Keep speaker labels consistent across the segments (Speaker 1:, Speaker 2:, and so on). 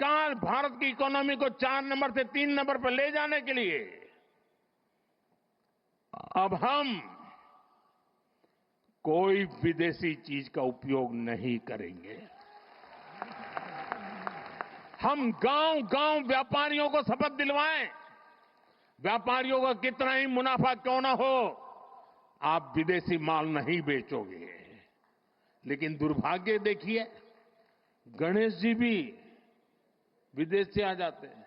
Speaker 1: तत्काल भारत की इकोनॉमी को 4 नंबर से 3 नंबर पर ले जाने के लिए अब हम कोई विदेशी चीज का उपयोग नहीं करेंगे। हम गांव-गांव व्यापारियों को शपथ दिलवाएं, व्यापारियों का कितना ही मुनाफा क्यों ना हो, आप विदेशी माल नहीं बेचोगे। लेकिन दुर्भाग्य देखिए, गणेश जी भी विदेश से आ जाते हैं।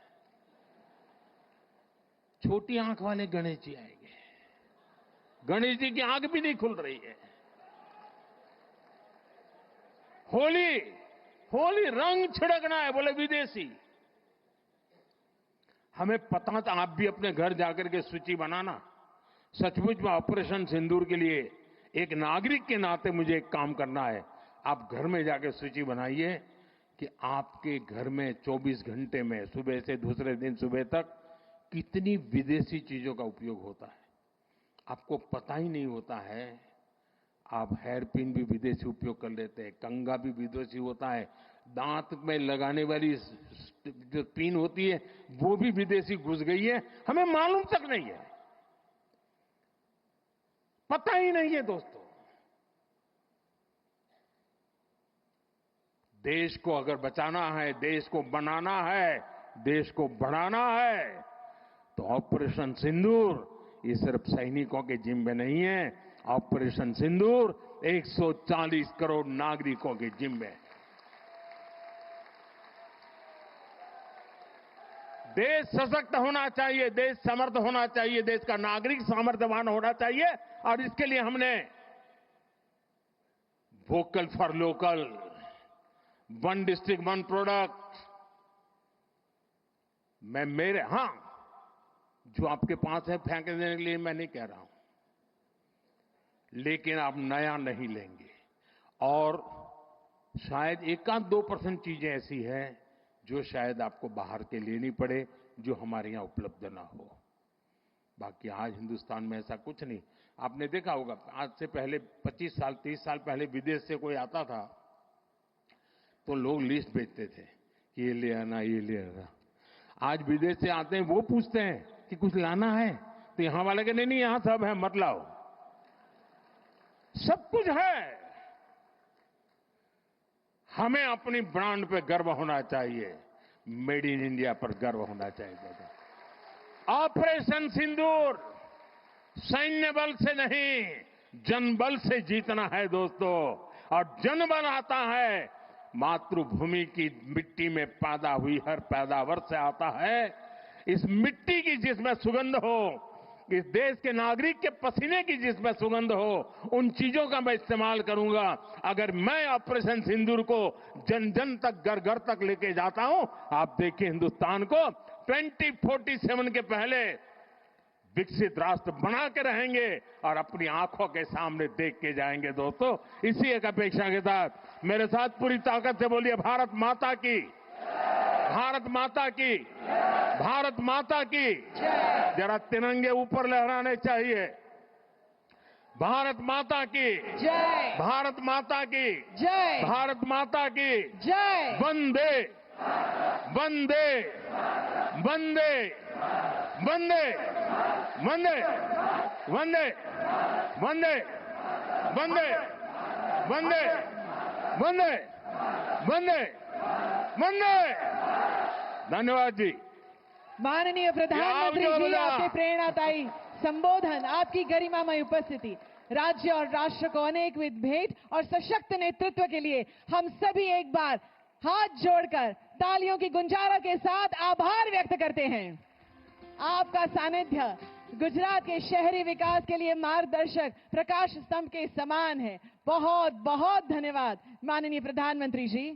Speaker 1: छोटी आंख वाले गणेश जी आएंगे, गणेश जी की आंख भी नहीं खुल रही है। होली रंग छिड़कना है, बोले विदेशी। हमें पता था, आप भी अपने घर जाकर के सूची बनाना। सचमुच में ऑपरेशन सिंदूर के लिए एक नागरिक के नाते मुझे एक काम करना है। आप घर में जाकर सूची बनाइए कि आपके घर में 24 घंटे में सुबह से दूसरे दिन सुबह तक कितनी विदेशी चीजों का उपयोग होता है। आपको पता ही नहीं होता है। आप हेयर पिन भी विदेशी उपयोग कर लेते हैं, कंघा भी विदेशी होता है, दांत में लगाने वाली जो पिन होती है वो भी विदेशी घुस गई है, हमें मालूम तक नहीं है, पता ही नहीं है। दोस्तों, देश को अगर बचाना है, देश को बनाना है, देश को बढ़ाना है, तो ऑपरेशन सिंदूर ये सिर्फ सैनिकों के जिम्मे नहीं है। ऑपरेशन सिंदूर 140 करोड़ नागरिकों के जिम्मे। देश सशक्त होना चाहिए, देश समर्थ होना चाहिए, देश का नागरिक सामर्थ्यवान होना चाहिए। और इसके लिए हमने vocal for local, one district one product, जो आपके पास है फेंक देने के लिए मैं नहीं कह रहा हूं, लेकिन आप नया नहीं लेंगे। और शायद 1-2% चीजें ऐसी हैं जो शायद आपको बाहर के लेनी पड़े, जो हमारे यहां उपलब्ध ना हो। बाकी आज हिंदुस्तान में ऐसा कुछ नहीं। आपने देखा होगा, आज से पहले 25 साल 30 साल पहले विदेश से कोई आता था तो लोग लिस्ट भेजते थे कि ये ले आना, ये ले आना। आज विदेश से आते हैं, वो पूछते हैं कि कुछ लाना है, तो यहां वाले के नहीं, यहां सब है, मत लाओ, सब कुछ है। हमें अपनी ब्रांड पे गर्व होना चाहिए, मेड इन इंडिया पर गर्व होना चाहिए। ऑपरेशन सिंदूर सैन्य बल से नहीं, जनबल से जीतना है दोस्तों। और जनबल आता है मातृभूमि की मिट्टी में पैदा हुई हर पैदावार से आता है। इस मिट्टी की जिसमें सुगंध हो, इस देश के नागरिक के पसीने की जिसमें सुगंध हो, उन चीजों का मैं इस्तेमाल करूंगा। अगर मैं ऑपरेशन सिंदूर को जन जन तक, घर घर तक लेके जाता हूं, आप देखिए हिंदुस्तान को 2047 के पहले विकसित राष्ट्र बना के रहेंगे और अपनी आंखों के सामने देख के जाएंगे। दोस्तों, इसी एक अपेक्षा के साथ मेरे साथ पूरी ताकत से बोलिए, भारत माता की, भारत माता की, भारत माता की। जरा तिरंगे ऊपर लहराने चाहिए। भारत माता की जय, भारत माता की जय, भारत माता की जय। वंदे वंदे वंदे वंदे वंदे वंदे वंदे वंदे वंदे वंदे वंदे वंदे। धन्यवाद जी।
Speaker 2: माननीय प्रधानमंत्री जी, आपके प्रेरणादायी संबोधन, आपकी गरिमामय उपस्थिति, राज्य और राष्ट्र को अनेकविध भेंट और सशक्त नेतृत्व के लिए हम सभी एक बार हाथ जोड़कर तालियों की गुंजारा के साथ आभार व्यक्त करते हैं। आपका सानिध्य गुजरात के शहरी विकास के लिए मार्गदर्शक प्रकाश स्तंभ के समान है। बहुत बहुत धन्यवाद माननीय प्रधानमंत्री जी।